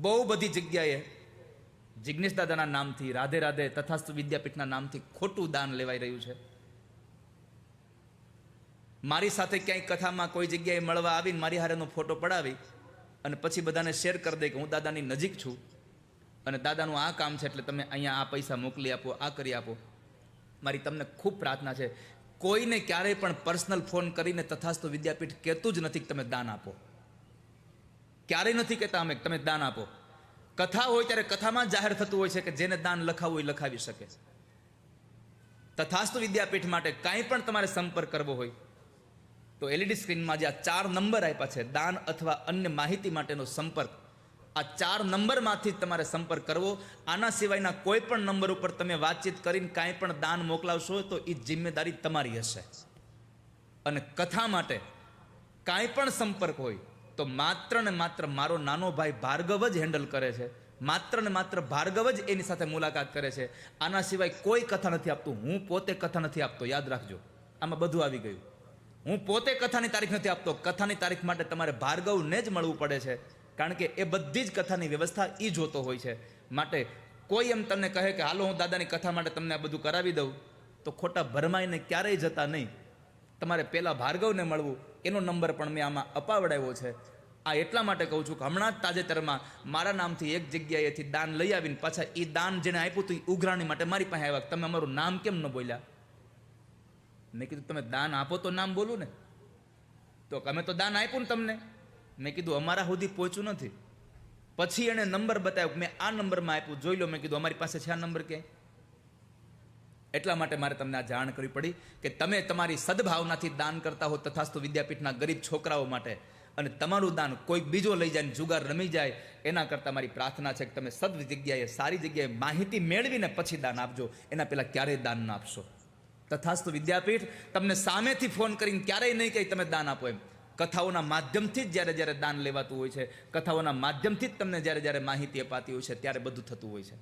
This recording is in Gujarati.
બહુ બધી જગ્યાએ જિગ્નેશ દાદાના નામથી, રાધે રાધે તથાસ્તુ વિદ્યાપીઠના નામથી ખોટું દાન લેવાઈ રહ્યું છે. મારી સાથે ક્યાંય કથામાં કોઈ જગ્યાએ મળવા આવીને મારી હારેનો ફોટો પડાવી અને પછી બધાને શેર કરી દે કે હું દાદાની નજીક છું અને દાદાનું આ કામ છે એટલે તમે અહીંયા આ પૈસા મોકલી આપો, આ કરી આપો. મારી તમને ખૂબ પ્રાર્થના છે, કોઈને ક્યારેય પણ પર્સનલ ફોન કરીને તથાસ્તુ વિદ્યાપીઠ કહેતું જ નથી કે તમે દાન આપો. ક્યારેય નથી કહેતા અમે તમે દાન આપો. કથા હોય ત્યારે કથામાં જાહેર થતું હોય છે કે જેને દાન લખાવવું એ લખાવી શકે. તથાસ્તુ વિદ્યાપીઠ માટે કાંઈ પણ તમારે સંપર્ક કરવો હોય તો એલઈડી સ્ક્રીનમાં જે આ 4 નંબર આપ્યા છે, દાન અથવા અન્ય માહિતી માટેનો સંપર્ક, આ 4 નંબરમાંથી તમારે સંપર્ક કરવો. આના સિવાયના કોઈ પણ નંબર ઉપર તમે વાતચીત કરીને કાંઈ પણ દાન મોકલાવશો તો એ જિમ્મેદારી તમારી હશે. અને કથા માટે કાંઈ પણ સંપર્ક હોય તો માત્ર ને માત્ર મારો નાનો ભાઈ ભાર્ગવ જ હેન્ડલ કરે છે. માત્ર ને માત્ર ભાર્ગવ જ એની સાથે મુલાકાત કરે છે. આના સિવાય કોઈ કથા નથી આપતું. હું પોતે કથા નથી આપતો, યાદ રાખજો. આમાં બધું આવી ગયું. હું પોતે કથાની તારીખ નથી આપતો. કથાની તારીખ માટે તમારે ભાર્ગવને જ મળવું પડે છે, કારણ કે એ બધી જ કથાની વ્યવસ્થા એ જોતો હોય છે. માટે કોઈ એમ તમને કહે કે હાલો હું દાદાની કથા માટે તમને આ બધું કરાવી દઉં, તો ખોટા ભરમાઈને ક્યારેય જતા નહીં. તમારે પહેલાં ભાર્ગવને મળવું. એનો નંબર પણ મેં આમાં અપાવડાવ્યો છે. આ એટલા માટે કહું છું કે હમણાં જ તાજેતરમાં મારા નામથી એક જગ્યાએથી દાન લઈ આવીને પાછા એ દાન જેને આપ્યું હતું એ ઉઘરાણી માટે મારી પાસે આવ્યા. તમે અમારું નામ કેમ ન બોલ્યા? મેં કીધું તમે દાન આપો તો નામ બોલું ને. તો અમે તો દાન આપ્યું ને તમને. મેં કીધું અમારા સુધી પહોંચ્યું નથી. પછી એણે નંબર બતાવ્યો, મેં આ નંબરમાં આપ્યું, જોઈ લો. મેં કીધું અમારી પાસે છે આ નંબર ક્યાંય. એટલા માટે મારે તમને આ જાણ કરવી પડી કે તમે તમારી સદભાવનાથી દાન કરતા હો તથાસ્તુ વિદ્યાપીઠના ગરીબ છોકરાઓ માટે, અને તમારું દાન કોઈ બીજો લઈ જાય, જુગાર રમી જાય, એના કરતાં મારી પ્રાર્થના છે કે તમે સદ જગ્યાએ, સારી જગ્યાએ માહિતી મેળવીને પછી દાન આપજો. એના પહેલાં ક્યારેય દાન ના આપશો. તથાસ્તુ વિદ્યાપીઠ તમને સામેથી ફોન કરીને ક્યારેય નહીં કહે તમે દાન આપો એમ. કથાઓના માધ્યમથી જ જ્યારે દાન લેવાતું હોય છે, કથાઓના માધ્યમથી જ તમને જ્યારે માહિતી અપાતી હોય છે, ત્યારે બધું થતું હોય છે.